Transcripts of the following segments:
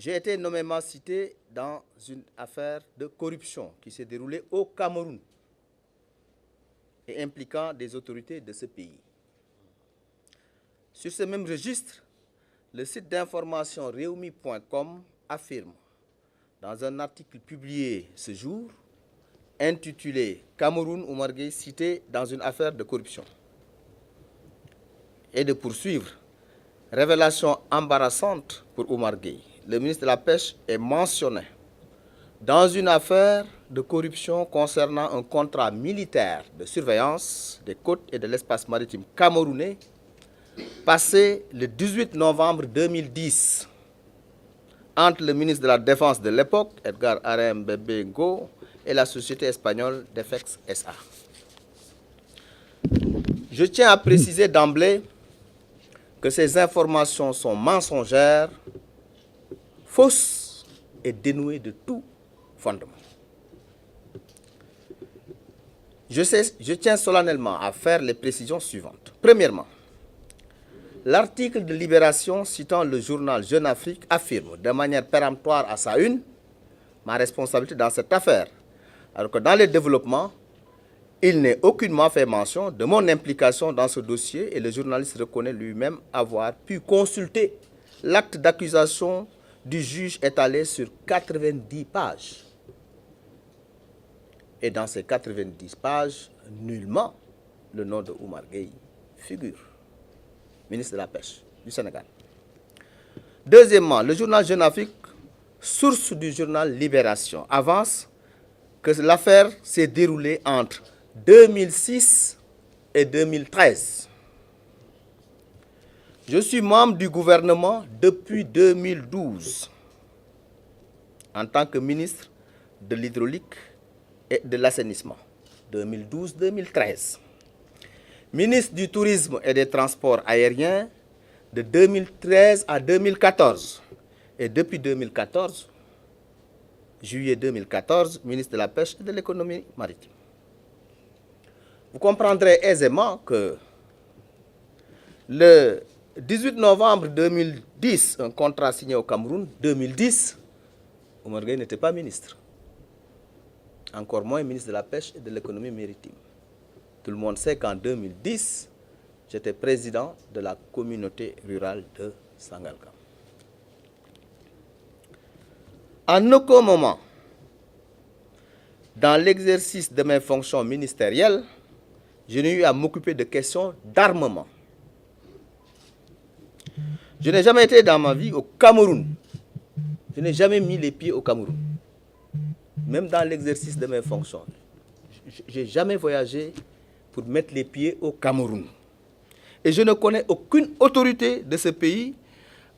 J'ai été nommément cité dans une affaire de corruption qui s'est déroulée au Cameroun et impliquant des autorités de ce pays. Sur ce même registre, le site d'information Réumi.com affirme, dans un article publié ce jour, intitulé « Cameroun, Oumar Gueye cité dans une affaire de corruption », et de poursuivre « Révélation embarrassante pour Oumar Gueye. Le ministre de la Pêche est mentionné dans une affaire de corruption concernant un contrat militaire de surveillance des côtes et de l'espace maritime camerounais passé le 18 novembre 2010 entre le ministre de la Défense de l'époque, Edgar Arem Bebengo, et la société espagnole Defex SA. Je tiens à préciser d'emblée que ces informations sont mensongères, fausses et dénuées de tout fondement. Je tiens solennellement à faire les précisions suivantes. Premièrement, l'article de Libération citant le journal Jeune Afrique affirme de manière péremptoire à sa une ma responsabilité dans cette affaire, alors que dans les développements, il n'est aucunement fait mention de mon implication dans ce dossier et le journaliste reconnaît lui-même avoir pu consulter l'acte d'accusation du juge étalé sur 90 pages. Et dans ces 90 pages, nullement le nom de Oumar Gueye figure, ministre de la Pêche du Sénégal. Deuxièmement, le journal Jeune Afrique, source du journal Libération, avance que l'affaire s'est déroulée entre 2006 et 2013. Je suis membre du gouvernement depuis 2012 en tant que ministre de l'hydraulique et de l'assainissement, 2012-2013. Ministre du tourisme et des transports aériens de 2013 à 2014. Et depuis 2014, juillet 2014, ministre de la Pêche et de l'économie maritime. Vous comprendrez aisément que le 18 novembre 2010, un contrat signé au Cameroun, 2010, Oumar Gueye n'était pas ministre. Encore moins ministre de la Pêche et de l'économie maritime. Tout le monde sait qu'en 2010, j'étais président de la communauté rurale de Sangalkam. En aucun moment, dans l'exercice de mes fonctions ministérielles, je n'ai eu à m'occuper de questions d'armement. Je n'ai jamais été dans ma vie au Cameroun. Je n'ai jamais mis les pieds au Cameroun. Même dans l'exercice de mes fonctions. Je n'ai jamais voyagé pour mettre les pieds au Cameroun. Et je ne connais aucune autorité de ce pays,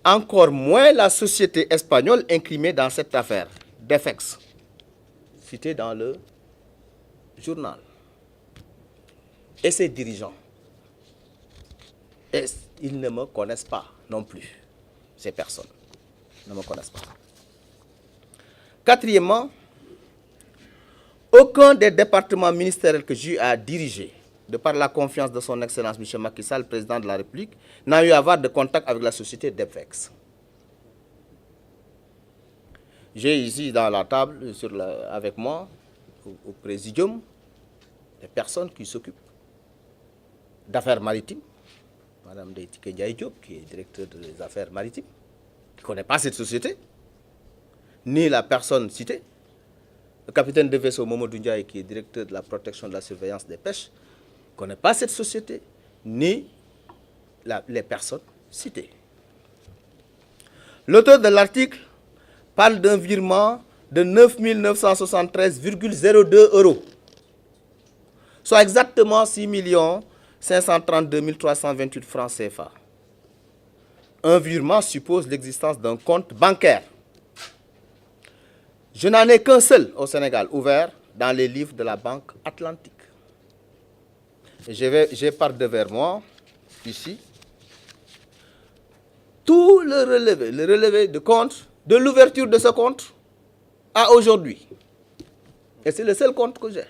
encore moins la société espagnole incriminée dans cette affaire, Defex, citée dans le journal. Et ses dirigeants. Et ils ne me connaissent pas non plus, ces personnes ne me connaissent pas. Quatrièmement, aucun des départements ministériels que j'ai eu à diriger, de par la confiance de son Excellence M. Macky Sall, président de la République, n'a eu à avoir de contact avec la société Defex. J'ai ici dans la table, avec moi, au présidium, des personnes qui s'occupent d'affaires maritimes. Madame Deitike Ndiaye Diop, qui est directeur des affaires maritimes, qui ne connaît pas cette société, ni la personne citée. Le capitaine de vaisseau Momodou Ndiaye, qui est directeur de la protection de la surveillance des pêches, ne connaît pas cette société, ni les personnes citées. L'auteur de l'article parle d'un virement de 9 973,02 €, soit exactement 6 532 328 francs CFA. Un virement suppose l'existence d'un compte bancaire. Je n'en ai qu'un seul au Sénégal, ouvert dans les livres de la Banque Atlantique. J'ai par devers moi, ici, tout le relevé de compte, de l'ouverture de ce compte à aujourd'hui. Et c'est le seul compte que j'ai.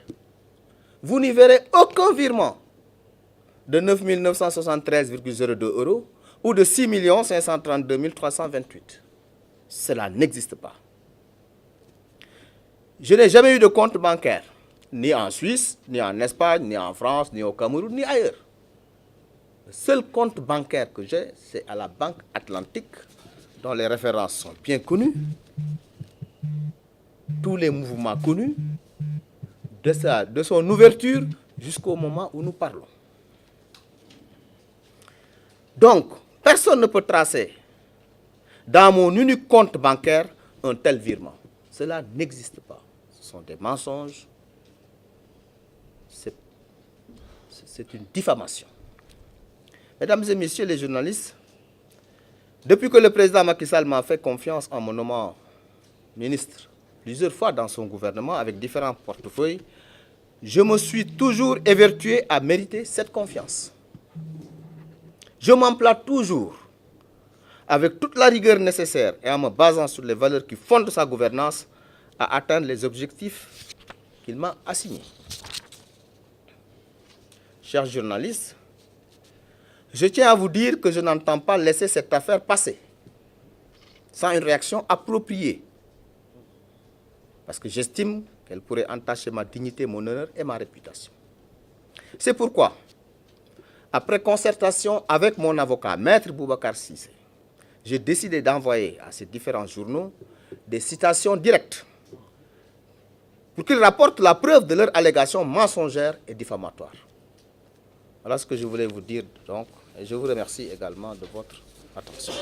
Vous n'y verrez aucun virement de 9 973,02 € ou de 6 532 328. Cela n'existe pas. Je n'ai jamais eu de compte bancaire, ni en Suisse, ni en Espagne, ni en France, ni au Cameroun, ni ailleurs. Le seul compte bancaire que j'ai, c'est à la Banque Atlantique, dont les références sont bien connues, tous les mouvements connus, de son ouverture jusqu'au moment où nous parlons. Donc, personne ne peut tracer dans mon unique compte bancaire un tel virement. Cela n'existe pas. Ce sont des mensonges. C'est une diffamation. Mesdames et messieurs les journalistes, depuis que le président Macky Sall m'a fait confiance en me nommant ministre plusieurs fois dans son gouvernement avec différents portefeuilles, je me suis toujours évertué à mériter cette confiance. Je m'emploie toujours, avec toute la rigueur nécessaire et en me basant sur les valeurs qui fondent sa gouvernance, à atteindre les objectifs qu'il m'a assignés. Chers journalistes, je tiens à vous dire que je n'entends pas laisser cette affaire passer sans une réaction appropriée, parce que j'estime qu'elle pourrait entacher ma dignité, mon honneur et ma réputation. C'est pourquoi, après concertation avec mon avocat, Maître Boubacar Cissé, j'ai décidé d'envoyer à ces différents journaux des citations directes pour qu'ils rapportent la preuve de leurs allégations mensongères et diffamatoires. Voilà ce que je voulais vous dire donc, et je vous remercie également de votre attention.